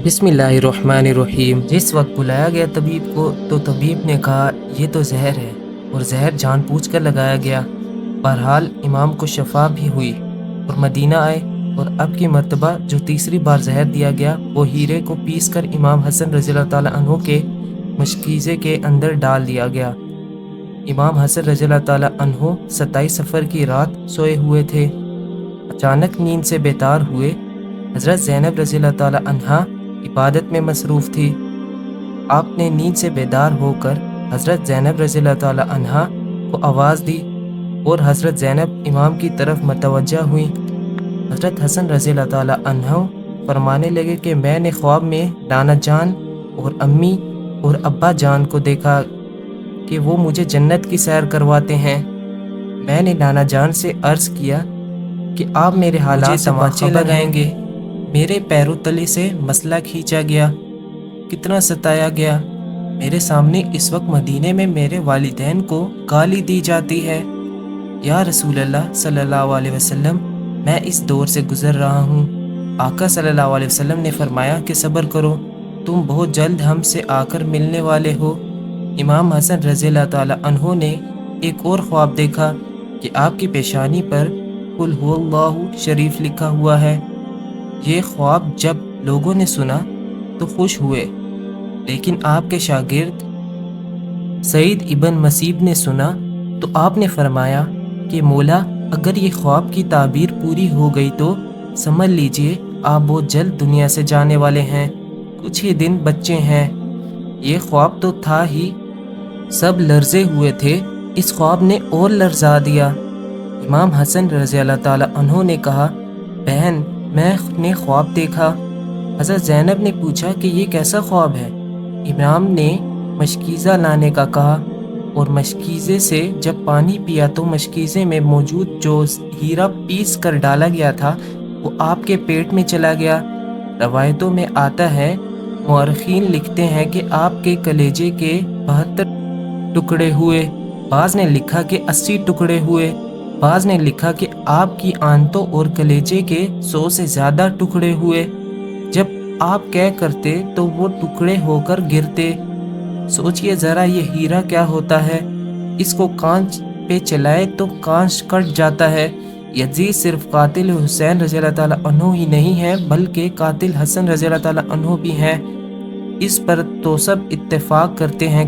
بسم اللہ الرحمن الرحیم۔ جس وقت بلایا گیا طبیب کو تو طبیب نے کہا یہ تو زہر ہے، اور زہر جان بوجھ کر لگایا گیا۔ بہرحال امام کو شفا بھی ہوئی اور مدینہ آئے، اور اب کی مرتبہ جو تیسری بار زہر دیا گیا وہ ہیرے کو پیس کر امام حسن رضی اللہ تعالیٰ عنہ کے مشکیزے کے اندر ڈال دیا گیا۔ امام حسن رضی اللہ تعالیٰ عنہ 27 صفر کی رات سوئے ہوئے تھے۔ اچانک نیند سے بیدار ہوئے۔ حضرت زینب رضی اللہ تعالیٰ عنہا عبادت میں مصروف تھی۔ آپ نے نیند سے بیدار ہو کر حضرت زینب رضی اللہ تعالیٰ عنہا کو آواز دی، اور حضرت زینب امام کی طرف متوجہ ہوئیں۔ حضرت حسن رضی اللہ تعالیٰ عنہ فرمانے لگے کہ میں نے خواب میں نانا جان اور امی اور ابا جان کو دیکھا کہ وہ مجھے جنت کی سیر کرواتے ہیں۔ میں نے نانا جان سے عرض کیا کہ آپ میرے حالات سے تماچے لگائیں گے۔ میرے پیروں تلے سے مسئلہ کھینچا گیا، کتنا ستایا گیا۔ میرے سامنے اس وقت مدینے میں میرے والدین کو گالی دی جاتی ہے۔ یا رسول اللہ صلی اللہ علیہ وسلم، میں اس دور سے گزر رہا ہوں۔ آقا صلی اللہ علیہ وسلم نے فرمایا کہ صبر کرو، تم بہت جلد ہم سے آ کر ملنے والے ہو۔ امام حسن رضی اللہ تعالیٰ عنہ نے ایک اور خواب دیکھا کہ آپ کی پیشانی پر قل هو اللہ شریف لکھا ہوا ہے۔ یہ خواب جب لوگوں نے سنا تو خوش ہوئے، لیکن آپ کے شاگرد سعید ابن مسیب نے سنا تو آپ نے فرمایا کہ مولا، اگر یہ خواب کی تعبیر پوری ہو گئی تو سمجھ لیجئے آپ بہت جلد دنیا سے جانے والے ہیں، کچھ ہی دن بچے ہیں۔ یہ خواب تو تھا ہی، سب لرزے ہوئے تھے، اس خواب نے اور لرزا دیا۔ امام حسن رضی اللہ تعالیٰ عنہ نے کہا، بہن میں نے خواب دیکھا۔ حضرت زینب نے پوچھا کہ یہ کیسا خواب ہے؟ امام نے مشکیزہ لانے کا کہا، اور مشکیزے سے جب پانی پیا تو مشکیزے میں موجود جو ہیرا پیس کر ڈالا گیا تھا وہ آپ کے پیٹ میں چلا گیا۔ روایتوں میں آتا ہے، مورخین لکھتے ہیں کہ آپ کے کلیجے کے 72 ٹکڑے ہوئے، بعض نے لکھا کہ 80 ٹکڑے ہوئے، بعض نے لکھا کہ آپ کی آنتوں اور کلیجے کے 100 سے زیادہ ٹکڑے ہوئے۔ جب آپ کہہ کرتے تو وہ ٹکڑے ہو کر گرتے۔ سوچئے ذرا یہ ہیرا کیا ہوتا ہے، اس کو کانچ پہ چلائے تو کانچ کٹ جاتا ہے۔ یزید صرف قاتل حسین رضی اللہ تعالیٰ عنہ ہی نہیں ہے بلکہ قاتل حسن رضی اللہ تعالیٰ عنہ بھی ہیں۔ اس پر تو سب اتفاق کرتے ہیں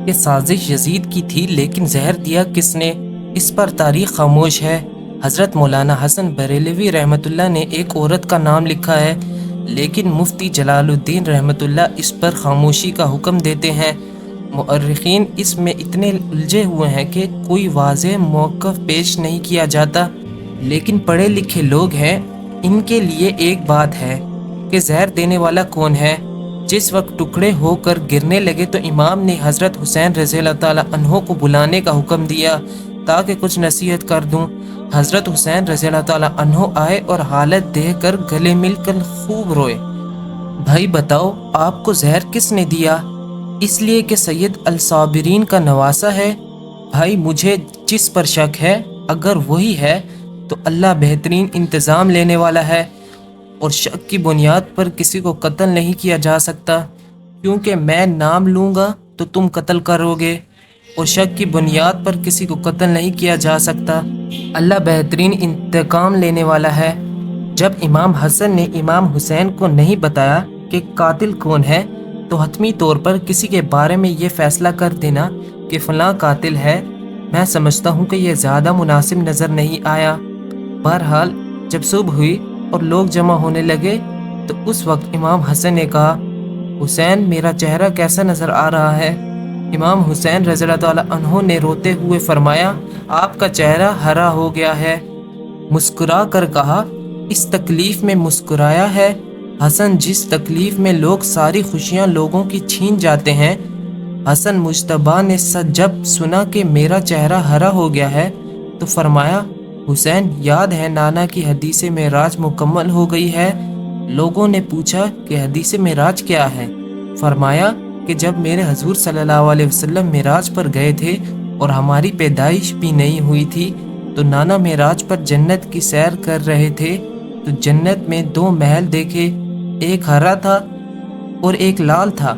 کہ سازش یزید کی تھی، لیکن زہر دیا کس نے، اس پر تاریخ خاموش ہے۔ حضرت مولانا حسن بریلوی رحمۃ اللہ نے ایک عورت کا نام لکھا ہے، لیکن مفتی جلال الدین رحمۃ اللہ اس پر خاموشی کا حکم دیتے ہیں۔ مؤرخین اس میں اتنے الجھے ہوئے ہیں کہ کوئی واضح موقف پیش نہیں کیا جاتا، لیکن پڑھے لکھے لوگ ہیں، ان کے لیے ایک بات ہے کہ زہر دینے والا کون ہے۔ جس وقت ٹکڑے ہو کر گرنے لگے تو امام نے حضرت حسین رضی اللہ تعالیٰ عنہ کو بلانے کا حکم دیا تاکہ کچھ نصیحت کر دوں۔ حضرت حسین رضی اللہ تعالیٰ عنہ آئے اور حالت دیکھ کر گلے مل کر خوب روئے۔ بھائی بتاؤ، آپ کو زہر کس نے دیا؟ اس لیے کہ سید الصابرین کا نواسہ ہے۔ بھائی مجھے جس پر شک ہے، اگر وہی ہے تو اللہ بہترین انتظام لینے والا ہے، اور شک کی بنیاد پر کسی کو قتل نہیں کیا جا سکتا، کیونکہ میں نام لوں گا تو تم قتل کرو گے، اور شک کی بنیاد پر کسی کو قتل نہیں کیا جا سکتا۔ اللہ بہترین انتقام لینے والا ہے۔ جب امام حسن نے امام حسین کو نہیں بتایا کہ قاتل کون ہے تو حتمی طور پر کسی کے بارے میں یہ فیصلہ کر دینا کہ فلاں قاتل ہے، میں سمجھتا ہوں کہ یہ زیادہ مناسب نظر نہیں آیا۔ بہرحال جب صبح ہوئی اور لوگ جمع ہونے لگے تو اس وقت امام حسن نے کہا، حسین میرا چہرہ کیسا نظر آ رہا ہے؟ امام حسین رضی اللہ تعالیٰ عنہ نے روتے ہوئے فرمایا، آپ کا چہرہ ہرا ہو گیا ہے۔ مسکرا کر کہا، اس تکلیف میں مسکرایا ہے؟ حسن، جس تکلیف میں لوگ ساری خوشیاں لوگوں کی چھین جاتے ہیں۔ حسن مجتبیٰ نے جب سنا کہ میرا چہرہ ہرا ہو گیا ہے تو فرمایا، حسین یاد ہے نانا کی حدیث معراج مکمل ہو گئی ہے؟ لوگوں نے پوچھا کہ حدیث معراج کیا ہے؟ فرمایا کہ جب میرے حضور صلی اللہ علیہ وسلم معراج پر گئے تھے اور ہماری پیدائش بھی نہیں ہوئی تھی تو نانا معراج پر جنت کی سیر کر رہے تھے تو جنت میں 2 محل دیکھے، ایک ہرا تھا اور ایک لال تھا۔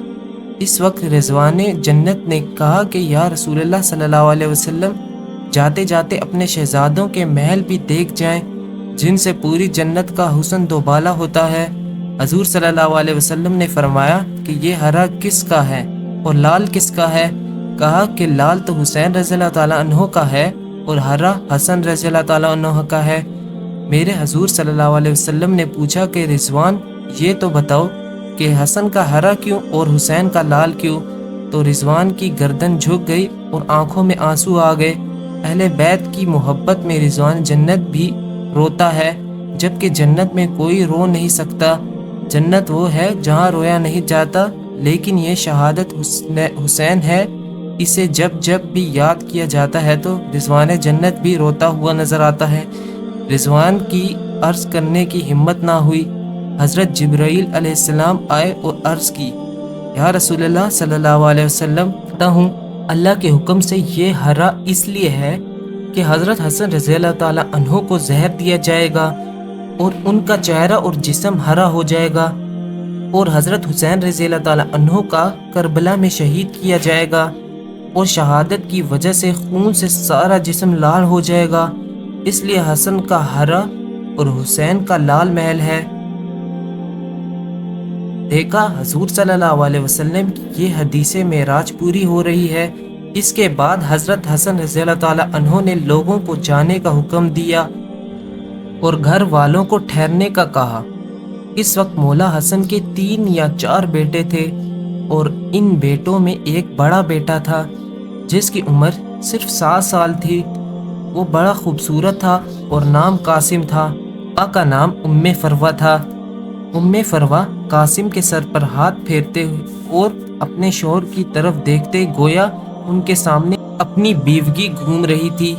اس وقت رضوان جنت نے کہا کہ یا رسول اللہ صلی اللہ علیہ وسلم، جاتے جاتے اپنے شہزادوں کے محل بھی دیکھ جائیں جن سے پوری جنت کا حسن دوبالا ہوتا ہے۔ حضور صلی اللہ علیہ وسلم نے فرمایا کہ یہ ہرا کس کا ہے اور لال کس کا ہے؟ کہا کہ لال تو حسین رضی اللہ تعالیٰ عنہ کا ہے اور ہرا حسن رضی اللہ تعالیٰ عنہ کا ہے۔ میرے حضور صلی اللہ علیہ وسلم نے پوچھا کہ رضوان، یہ تو بتاؤ کہ حسن کا ہرا کیوں اور حسین کا لال کیوں؟ تو رضوان کی گردن جھک گئی اور آنکھوں میں آنسو آ گئے۔ اہل بیت کی محبت میں رضوان جنت بھی روتا ہے، جبکہ جنت میں کوئی رو نہیں سکتا۔ جنت وہ ہے جہاں رویا نہیں جاتا، لیکن یہ شہادت حسین ہے، اسے جب جب بھی یاد کیا جاتا ہے تو رضوان جنت بھی روتا ہوا نظر آتا ہے۔ رضوان کی عرض کرنے کی ہمت نہ ہوئی۔ حضرت جبرائیل علیہ السلام آئے اور عرض کی، یا رسول اللہ صلی اللہ علیہ وسلم، کہتا ہوں اللہ کے حکم سے یہ ہرا اس لیے ہے کہ حضرت حسن رضی اللہ تعالیٰ عنہ کو زہر دیا جائے گا اور ان کا چہرہ اور جسم ہرا ہو جائے گا، اور حضرت حسین رضی اللہ تعالیٰ عنہ کا کربلا میں شہید کیا جائے گا، اور شہادت کی وجہ سے خون سے سارا جسم لال ہو جائے گا، اس لیے حسن کا ہرا اور حسین کا لال محل ہے۔ دیکھا حضور صلی اللہ علیہ وسلم کی یہ حدیث معراج پوری ہو رہی ہے۔ اس کے بعد حضرت حسن رضی اللہ تعالیٰ عنہ نے لوگوں کو جانے کا حکم دیا اور گھر والوں کو ٹھہرنے کا کہا۔ اس وقت مولا حسن کے 3 یا 4 بیٹے تھے، اور ان بیٹوں میں ایک بڑا بیٹا تھا جس کی عمر صرف 7 سال تھی۔ وہ بڑا خوبصورت تھا اور نام قاسم تھا۔ آقا کا نام فروہ تھا۔ فروہ قاسم کے سر پر ہاتھ پھیرتے ہوئے اور اپنے شوہر کی طرف دیکھتے گویا ان کے سامنے اپنی بیوگی گھوم رہی تھی۔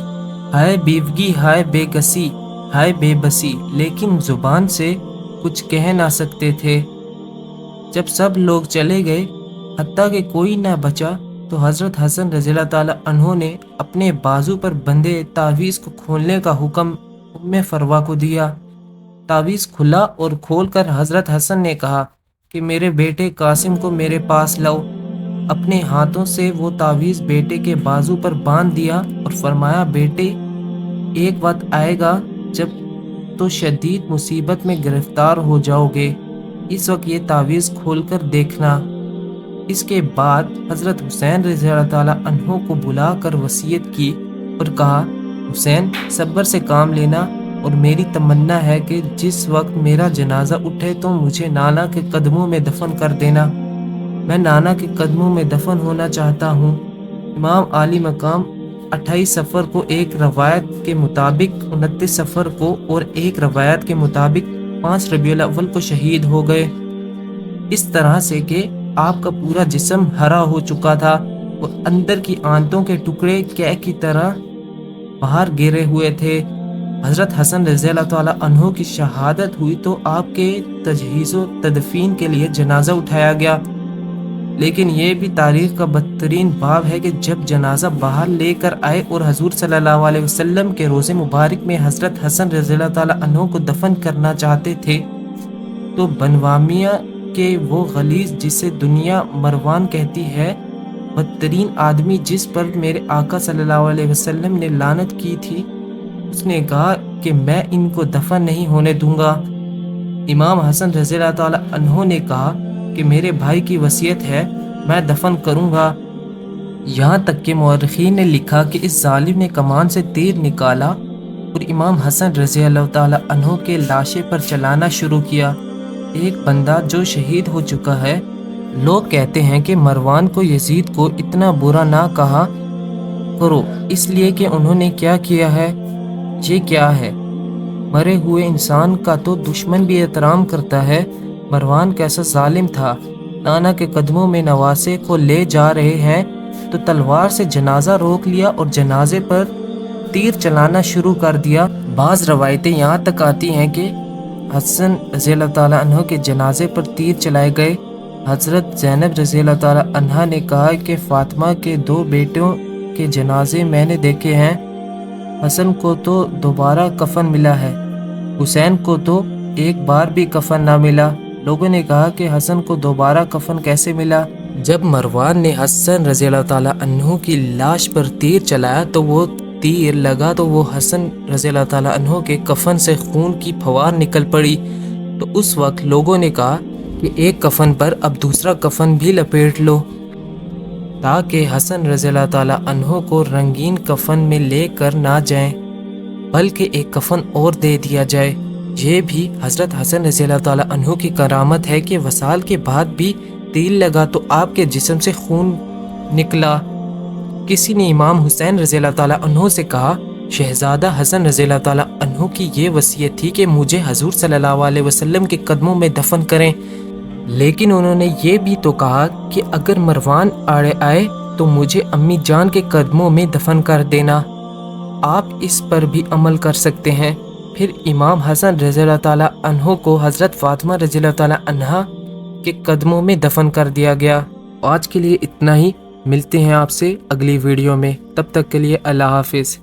ہائے بیوگی، ہائے بے کسی، ہائے بے بسی، لیکن زبان سے کچھ کہہ نہ سکتے تھے۔ جب سب لوگ چلے گئے، حتیٰ کہ کوئی نہ بچا، تو حضرت حسن رضی اللہ تعالیٰ عنہ نے اپنے بازو پر بندھے تعویذ کو کھولنے کا حکم فروہ کو دیا۔ تعویذ کھلا اور کھول کر حضرت حسن نے کہا کہ میرے بیٹے قاسم کو میرے پاس لاؤ۔ اپنے ہاتھوں سے وہ تعویذ بیٹے کے بازو پر باندھ دیا اور فرمایا، بیٹے، ایک وقت آئے گا جب تو شدید مصیبت میں گرفتار ہو جاؤ گے، اس وقت یہ تعویذ کھول کر دیکھنا۔ اس کے بعد حضرت حسین رضی اللہ تعالیٰ عنہ کو بلا کر وصیت کی اور کہا، حسین، صبر سے کام لینا، اور میری تمنا ہے کہ جس وقت میرا جنازہ اٹھے تو مجھے نانا کے قدموں میں دفن کر دینا۔ میں نانا کے قدموں میں دفن ہونا چاہتا ہوں۔ امام عالی مقام 28 صفر کو ایک روایت کے مطابق، 29 صفر کو اور ایک روایت کے مطابق 5 ربیع الاول کو شہید ہو گئے، اس طرح سے کہ آپ کا پورا جسم ہرا ہو چکا تھا اور اندر کی آنتوں کے ٹکڑے کیہ کی طرح باہر گرے ہوئے تھے۔ حضرت حسن رضی اللہ تعالیٰ عنہ کی شہادت ہوئی تو آپ کے تجہیز و تدفین کے لیے جنازہ اٹھایا گیا، لیکن یہ بھی تاریخ کا بدترین باب ہے کہ جب جنازہ باہر لے کر آئے اور حضور صلی اللہ علیہ وسلم کے روضے مبارک میں حضرت حسن رضی اللہ تعالیٰ عنہ کو دفن کرنا چاہتے تھے تو بنوامیہ کہ وہ غلیظ جسے دنیا مروان کہتی ہے، بدترین آدمی جس پر میرے آقا صلی اللہ علیہ وسلم نے لعنت کی تھی، اس نے کہا کہ میں ان کو دفن نہیں ہونے دوں گا۔ امام حسن رضی اللہ تعالیٰ عنہ نے کہا کہ میرے بھائی کی وصیت ہے، میں دفن کروں گا۔ یہاں تک کہ مورخین نے لکھا کہ اس ظالم نے کمان سے تیر نکالا اور امام حسن رضی اللہ تعالیٰ عنہ کے لاشے پر چلانا شروع کیا۔ ایک بندہ جو شہید ہو چکا ہے، لوگ کہتے ہیں کہ مروان کو یزید کو اتنا برا نہ کہا کرو، اس لیے کہ انہوں نے کیا کیا ہے۔ یہ کیا ہے؟ مرے ہوئے انسان کا تو دشمن بھی احترام کرتا ہے۔ مروان کیسا ظالم تھا، نانا کے قدموں میں نواسے کو لے جا رہے ہیں تو تلوار سے جنازہ روک لیا اور جنازے پر تیر چلانا شروع کر دیا۔ بعض روایتیں یہاں تک آتی ہیں کہ حسن رضی اللہ تعالیٰ عنہ کے جنازے پر تیر چلائے گئے۔ حضرت زینب رضی اللہ تعالیٰ عنہ نے کہا کہ فاطمہ کے 2 بیٹوں کے جنازے میں نے دیکھے ہیں، حسن کو تو دوبارہ کفن ملا ہے، حسین کو تو ایک بار بھی کفن نہ ملا۔ لوگوں نے کہا کہ حسن کو دوبارہ کفن کیسے ملا؟ جب مروان نے حسن رضی اللہ تعالیٰ عنہ کی لاش پر تیر چلایا تو وہ تیر لگا تو وہ حسن رضی اللہ تعالیٰ عنہ کے کفن سے خون کی پھوار نکل پڑی۔ تو اس وقت لوگوں نے کہا کہ ایک کفن پر اب دوسرا کفن بھی لپیٹ لو تاکہ حسن رضی اللہ تعالیٰ عنہ کو رنگین کفن میں لے کر نہ جائیں بلکہ ایک کفن اور دے دیا جائے۔ یہ بھی حضرت حسن رضی اللہ تعالیٰ عنہ کی کرامت ہے کہ وصال کے بعد بھی تیر لگا تو آپ کے جسم سے خون نکلا۔ کسی نے امام حسین رضی اللہ تعالیٰ عنہ سے کہا شہزادہ حسن رضی اللہ تعالیٰ عنہ کی یہ وصیت تھی کہ مجھے حضور صلی اللہ علیہ وسلم کے قدموں میں دفن کریں، لیکن انہوں نے یہ بھی تو کہا کہ اگر مروان آڑے آئے تو مجھے امی جان کے قدموں میں دفن کر دینا۔ آپ اس پر بھی عمل کر سکتے ہیں۔ پھر امام حسن رضی اللہ تعالیٰ عنہ کو حضرت فاطمہ رضی اللہ تعالیٰ عنہا کے قدموں میں دفن کر دیا گیا۔ آج کے لیے اتنا ہی، ملتے ہیں آپ سے اگلی ویڈیو میں، تب تک کے لیے اللہ حافظ۔